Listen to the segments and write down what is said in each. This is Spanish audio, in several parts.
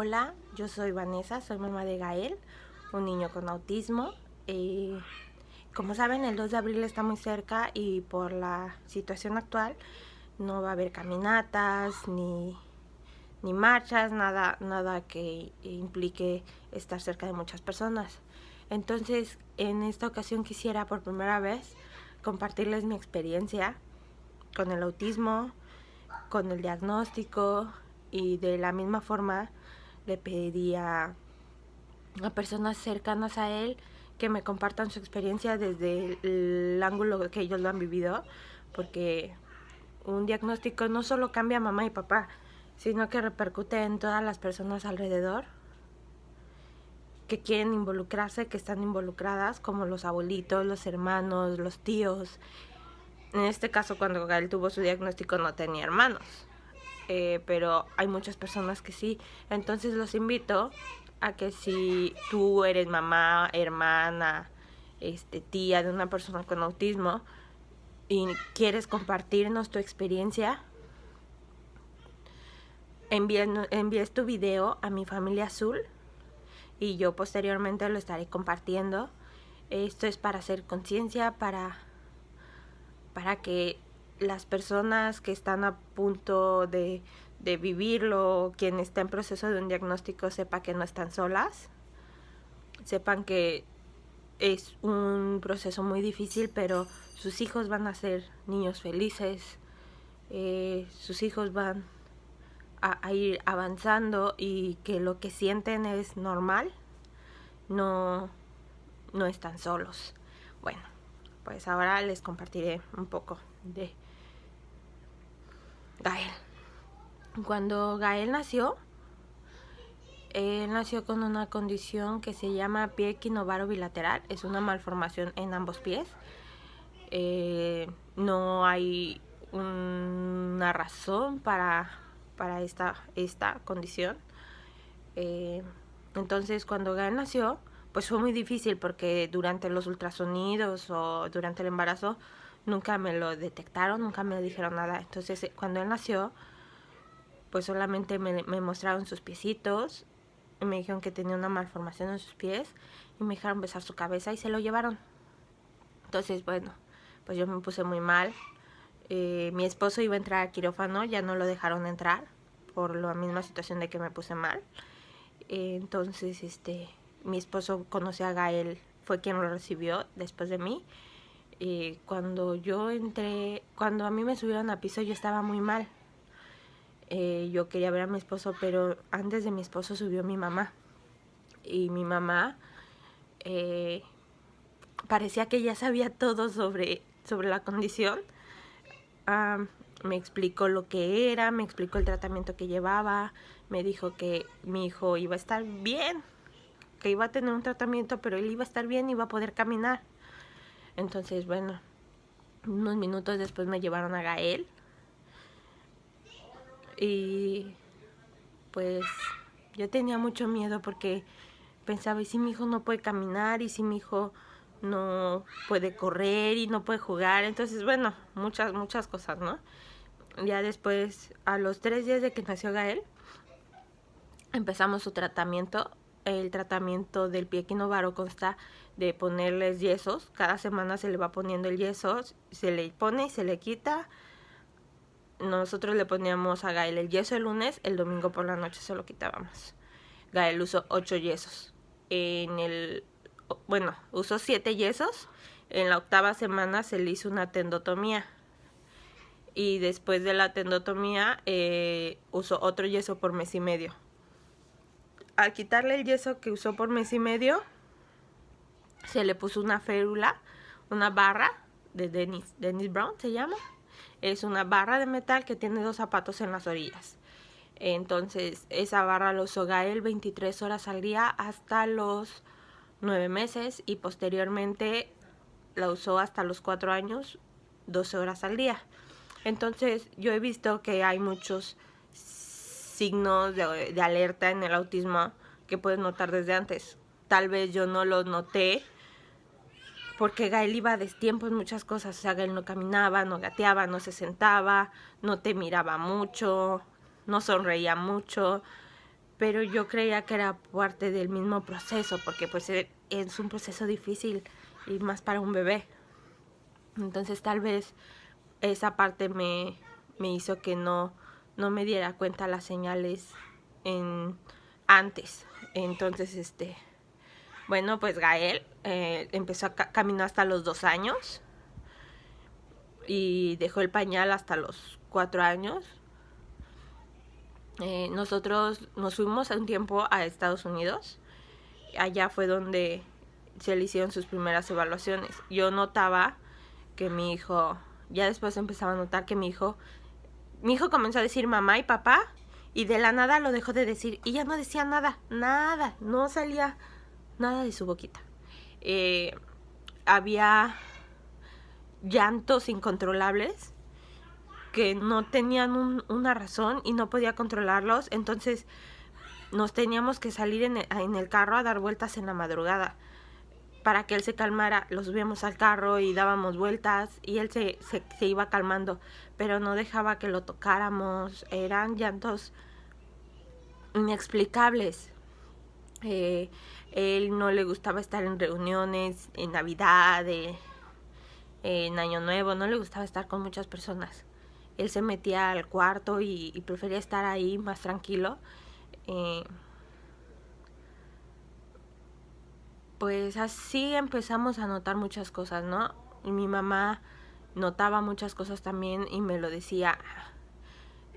Hola, yo soy Vanessa, soy mamá de Gael, un niño con autismo. Como saben, el 2 de abril está muy cerca y por la situación actual no va a haber caminatas ni marchas, nada que implique estar cerca de muchas personas. Entonces, en esta ocasión quisiera por primera vez compartirles mi experiencia con el autismo, con el diagnóstico, y de la misma forma le pediría a personas cercanas a él que me compartan su experiencia desde el ángulo que ellos lo han vivido, porque un diagnóstico no solo cambia a mamá y papá, sino que repercute en todas las personas alrededor que quieren involucrarse, que están involucradas, como los abuelitos, los hermanos, los tíos. En este caso, cuando Gael tuvo su diagnóstico, no tenía hermanos, pero hay muchas personas que sí. Entonces los invito a que si tú eres mamá, hermana, tía de una persona con autismo y quieres compartirnos tu experiencia, envíes tu video a Mi Familia Azul y yo posteriormente lo estaré compartiendo. Esto es para hacer conciencia, para que las personas que están a punto de vivirlo, quien está en proceso de un diagnóstico, sepa que no están solas, sepan que es un proceso muy difícil, pero sus hijos van a ser niños felices, sus hijos van a ir avanzando y que lo que sienten es normal, no están solos. Bueno, pues ahora les compartiré un poco de Gael. Cuando Gael nació, él nació con una condición que se llama pie equinovaro bilateral. Es una malformación en ambos pies. No hay una razón para esta condición. Entonces, cuando Gael nació, pues fue muy difícil porque durante los ultrasonidos o durante el embarazo nunca me lo detectaron, nunca me dijeron nada. Entonces, cuando él nació, pues solamente me mostraron sus piecitos, y me dijeron que tenía una malformación en sus pies y me dejaron besar su cabeza y se lo llevaron. Entonces, bueno, pues yo me puse muy mal. Mi esposo iba a entrar al quirófano, ya no lo dejaron entrar por la misma situación de que me puse mal. Entonces, mi esposo conoció a Gael, fue quien lo recibió después de mí. Cuando yo entré, cuando a mí me subieron a piso, yo estaba muy mal. Yo quería ver a mi esposo, pero antes de mi esposo subió mi mamá. Y mi mamá parecía que ya sabía todo sobre la condición. Me explicó lo que era, me explicó el tratamiento que llevaba, me dijo que mi hijo iba a estar bien, que iba a tener un tratamiento, pero él iba a estar bien y iba a poder caminar. Entonces, bueno, unos minutos después me llevaron a Gael y pues yo tenía mucho miedo porque pensaba, ¿y si mi hijo no puede caminar? ¿Y si mi hijo no puede correr y no puede jugar? Entonces, bueno, muchas cosas, ¿no? Ya después, a los 3 días de que nació Gael, empezamos su tratamiento. El tratamiento del pie equinovaro consta de ponerles yesos. Cada semana se le va poniendo el yeso, se le pone y se le quita. Nosotros le poníamos a Gael el yeso el lunes, el domingo por la noche se lo quitábamos. Gael usó 8 yesos. Usó 7 yesos. En la 8ª semana se le hizo una tendotomía. Y después de la tendotomía usó otro yeso por mes y medio. Al quitarle el yeso que usó por mes y medio, se le puso una férula, una barra de Dennis Brown se llama. Es una barra de metal que tiene 2 zapatos en las orillas. Entonces esa barra la usó Gael 23 horas al día hasta los 9 meses y posteriormente la usó hasta los 4 años, 12 horas al día. Entonces yo he visto que hay muchos signos de alerta en el autismo que puedes notar desde antes. Tal vez yo no los noté porque Gael iba a destiempo en muchas cosas. O sea, Gael no caminaba, no gateaba, no se sentaba, no te miraba mucho, no sonreía mucho. pero yo creía que era parte del mismo proceso, porque pues es un proceso difícil y más para un bebé. Entonces tal vez esa parte me hizo que no me diera cuenta las señales antes. Entonces, bueno, pues Gael empezó a caminar hasta los 2 años y dejó el pañal hasta los 4 años. Nosotros nos fuimos un tiempo a Estados Unidos. Allá fue donde se le hicieron sus primeras evaluaciones. Yo notaba que mi hijo, ya después empezaba a notar que mi hijo comenzó a decir mamá y papá, y de la nada lo dejó de decir, y ya no decía nada, no salía nada de su boquita. Había llantos incontrolables que no tenían una razón y no podía controlarlos, entonces nos teníamos que salir en el carro a dar vueltas en la madrugada para que él se calmara. Lo subíamos al carro y dábamos vueltas y él se iba calmando, pero no dejaba que lo tocáramos. Eran llantos inexplicables. Él no le gustaba estar en reuniones, en Navidad, en Año Nuevo, no le gustaba estar con muchas personas. Él se metía al cuarto y prefería estar ahí más tranquilo. Pues así empezamos a notar muchas cosas, ¿no? Y mi mamá notaba muchas cosas también y me lo decía.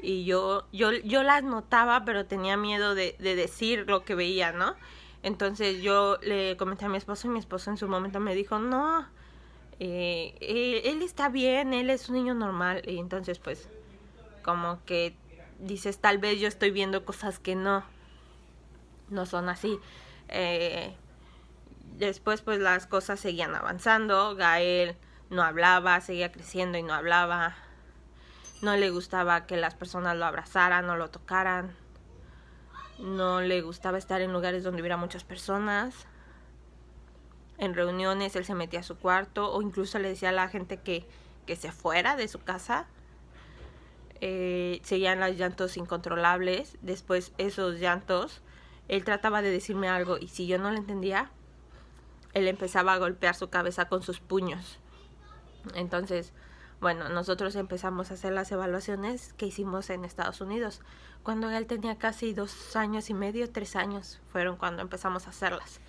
Y yo las notaba, pero tenía miedo de decir lo que veía, ¿no? Entonces yo le comenté a mi esposo y mi esposo en su momento me dijo, no, él está bien, él es un niño normal. Y entonces pues como que dices, tal vez yo estoy viendo cosas que no son así. Después pues las cosas seguían avanzando. Gael no hablaba, seguía creciendo y no hablaba. No le gustaba que las personas lo abrazaran o lo tocaran. No le gustaba estar en lugares donde hubiera muchas personas. En reuniones él se metía a su cuarto o incluso le decía a la gente que se fuera de su casa. Seguían los llantos incontrolables. Después esos llantos, él trataba de decirme algo y si yo no lo entendía, él empezaba a golpear su cabeza con sus puños. Entonces, bueno, nosotros empezamos a hacer las evaluaciones que hicimos en Estados Unidos. Cuando él tenía casi 2 años y medio, 3 años, fueron cuando empezamos a hacerlas.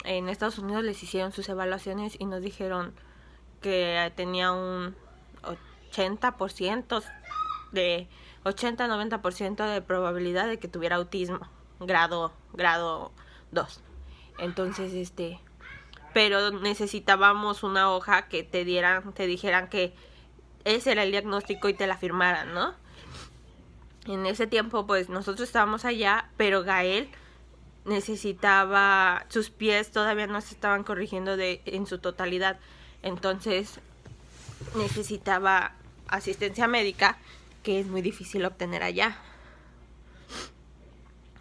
En Estados Unidos les hicieron sus evaluaciones y nos dijeron que tenía un 80%, de 80-90% de probabilidad de que tuviera autismo, grado 2. Entonces, pero necesitábamos una hoja que te dijeran que ese era el diagnóstico y te la firmaran, ¿no? En ese tiempo, pues, nosotros estábamos allá, pero Gael necesitaba, sus pies todavía no se estaban corrigiendo en su totalidad, entonces necesitaba asistencia médica, que es muy difícil obtener allá.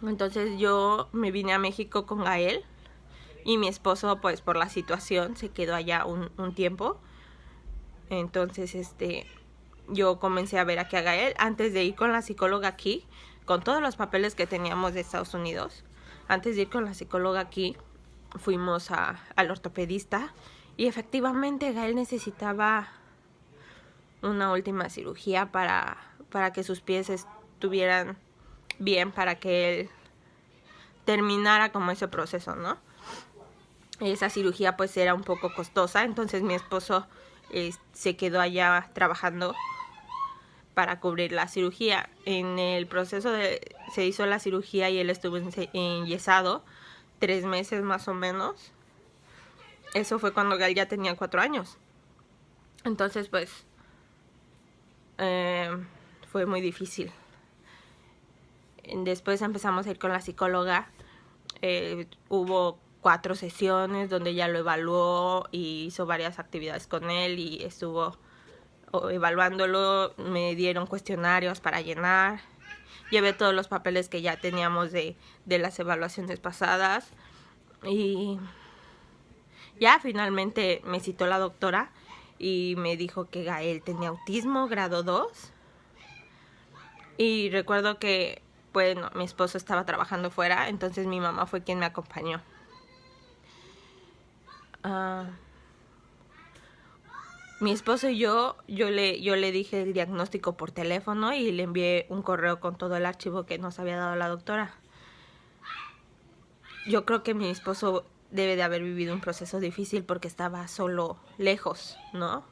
Entonces yo me vine a México con Gael y mi esposo, pues por la situación, se quedó allá un tiempo. Entonces yo comencé a ver aquí a Gael antes de ir con la psicóloga aquí, con todos los papeles que teníamos de Estados Unidos. Antes de ir con la psicóloga aquí, fuimos al ortopedista y efectivamente Gael necesitaba una última cirugía para que sus pies estuvieran bien, para que él terminara como ese proceso, ¿no? Esa cirugía pues era un poco costosa, entonces mi esposo se quedó allá trabajando para cubrir la cirugía. En el proceso se hizo la cirugía y él estuvo enyesado 3 meses más o menos. Eso fue cuando Gael ya tenía 4 años. Entonces pues fue muy difícil. Después empezamos a ir con la psicóloga. Hubo 4 sesiones donde ella lo evaluó y hizo varias actividades con él y estuvo evaluándolo. Me dieron cuestionarios para llenar. Llevé todos los papeles que ya teníamos de las evaluaciones pasadas. Y ya finalmente me citó la doctora y me dijo que Gael tenía autismo grado 2. Y recuerdo que bueno, mi esposo estaba trabajando fuera, entonces mi mamá fue quien me acompañó. Mi esposo y yo le dije el diagnóstico por teléfono y le envié un correo con todo el archivo que nos había dado la doctora. Yo creo que mi esposo debe de haber vivido un proceso difícil porque estaba solo, lejos, ¿no?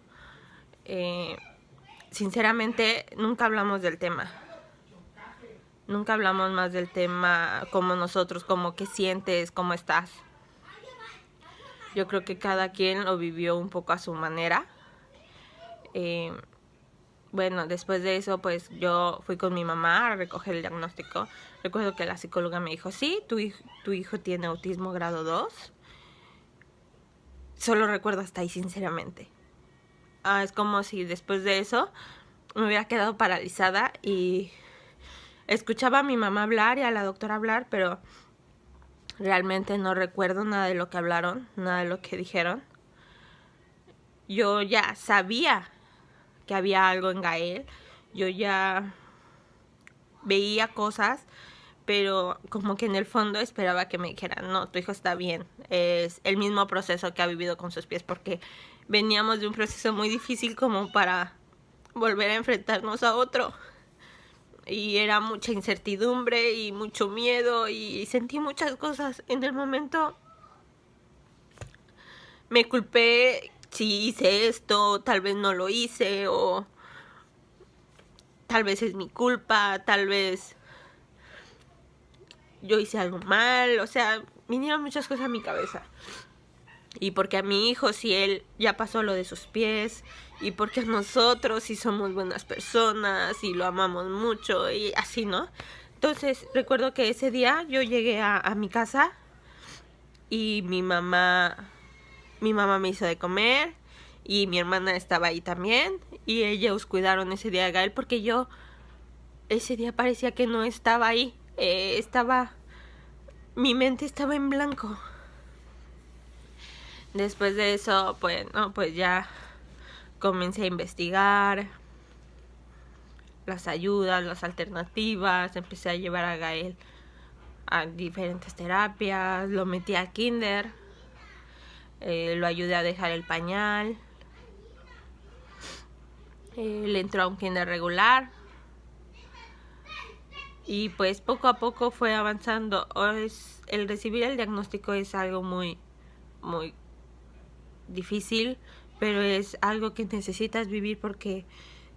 Sinceramente, nunca hablamos del tema. Nunca hablamos más del tema como nosotros, como qué sientes, cómo estás. Yo creo que cada quien lo vivió un poco a su manera. Bueno, después de eso, pues yo fui con mi mamá a recoger el diagnóstico. Recuerdo que la psicóloga me dijo, sí, tu hijo tiene autismo grado 2. Solo recuerdo hasta ahí, sinceramente. Es como si después de eso me hubiera quedado paralizada y escuchaba a mi mamá hablar y a la doctora hablar, pero realmente no recuerdo nada de lo que hablaron, nada de lo que dijeron. Yo ya sabía que había algo en Gael, yo ya veía cosas, pero como que en el fondo esperaba que me dijeran, no, tu hijo está bien, es el mismo proceso que ha vivido con sus pies, porque veníamos de un proceso muy difícil como para volver a enfrentarnos a otro. Y era mucha incertidumbre y mucho miedo y sentí muchas cosas. En el momento me culpé si hice esto, tal vez no lo hice, o tal vez es mi culpa, tal vez yo hice algo mal. O sea, vinieron muchas cosas a mi cabeza. Y porque a mi hijo, si él ya pasó lo de sus pies, y porque nosotros si somos buenas personas y lo amamos mucho y así, ¿no? Entonces recuerdo que ese día yo llegué a mi casa y mi mamá me hizo de comer y mi hermana estaba ahí también y ellos cuidaron ese día a Gael porque yo ese día parecía que no estaba ahí, mi mente estaba en blanco. Después de eso, pues ya comencé a investigar las ayudas, las alternativas, empecé a llevar a Gael a diferentes terapias, lo metí al kinder, lo ayudé a dejar el pañal, le entró a un kinder regular y pues poco a poco fue avanzando. El recibir el diagnóstico es algo muy, muy difícil, pero es algo que necesitas vivir porque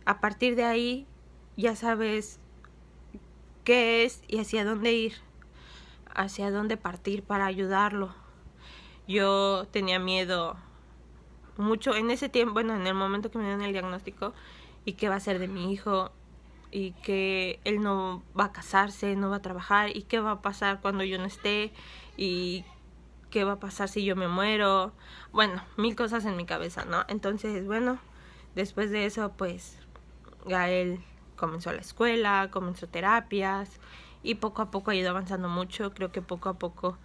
a partir de ahí ya sabes qué es y hacia dónde ir, hacia dónde partir para ayudarlo. Yo tenía miedo mucho en ese tiempo, bueno, en el momento que me dieron el diagnóstico, y qué va a ser de mi hijo, y que él no va a casarse, no va a trabajar, y qué va a pasar cuando yo no esté, y qué va a pasar si yo me muero. Bueno, mil cosas en mi cabeza, ¿no? Entonces, bueno, después de eso, pues Gael comenzó la escuela, comenzó terapias y poco a poco ha ido avanzando mucho. Creo que poco a poco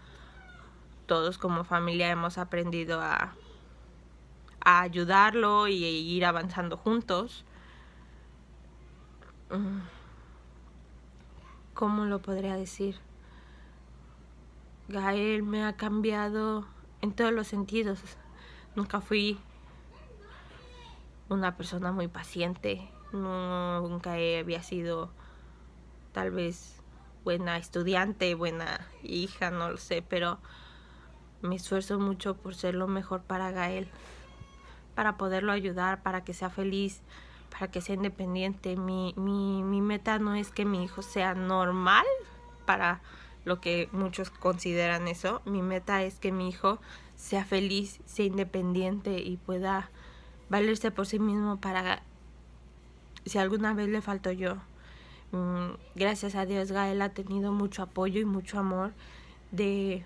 todos como familia hemos aprendido a ayudarlo y ir avanzando juntos. ¿Cómo lo podría decir? Gael me ha cambiado en todos los sentidos. Nunca fui una persona muy paciente, nunca había sido tal vez buena estudiante, buena hija, no lo sé, pero me esfuerzo mucho por ser lo mejor para Gael, para poderlo ayudar, para que sea feliz, para que sea independiente. Mi meta no es que mi hijo sea normal, para lo que muchos consideran eso. Mi meta es que mi hijo sea feliz, sea independiente y pueda valerse por sí mismo para si alguna vez le falto yo. Gracias a Dios Gael ha tenido mucho apoyo y mucho amor de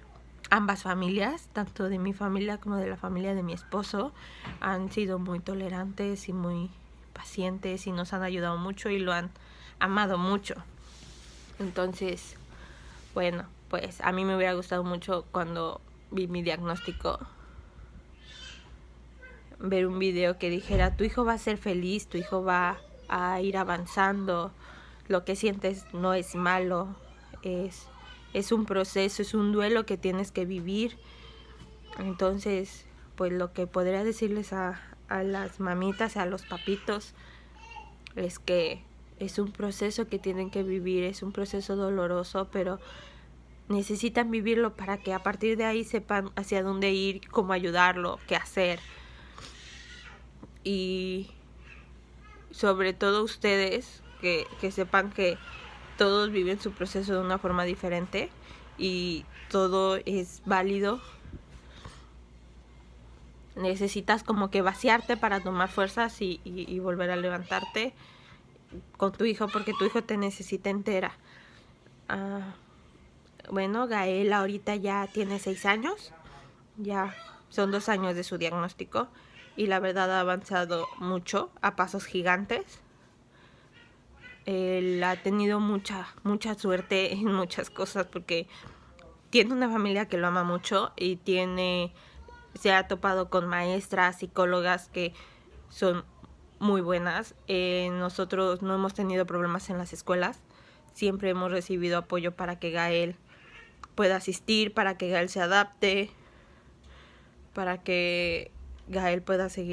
ambas familias, tanto de mi familia como de la familia de mi esposo. Han sido muy tolerantes y muy pacientes y nos han ayudado mucho y lo han amado mucho. Entonces, bueno, pues a mí me hubiera gustado mucho cuando vi mi diagnóstico ver un video que dijera, tu hijo va a ser feliz, tu hijo va a ir avanzando, lo que sientes no es malo, es un proceso, es un duelo que tienes que vivir. Entonces, pues lo que podría decirles a las mamitas, a los papitos, es que es un proceso que tienen que vivir, es un proceso doloroso, pero necesitan vivirlo para que a partir de ahí sepan hacia dónde ir, cómo ayudarlo, qué hacer. Y sobre todo ustedes, que sepan que todos viven su proceso de una forma diferente y todo es válido. Necesitas como que vaciarte para tomar fuerzas y volver a levantarte con tu hijo, porque tu hijo te necesita entera. Bueno, Gael ahorita ya tiene 6 años, ya son 2 años de su diagnóstico y la verdad ha avanzado mucho, a pasos gigantes. Él ha tenido mucha suerte en muchas cosas porque tiene una familia que lo ama mucho y se ha topado con maestras, psicólogas que son muy buenas. Nosotros no hemos tenido problemas en las escuelas, siempre hemos recibido apoyo para que Gael pueda asistir, para que Gael se adapte, para que Gael pueda seguir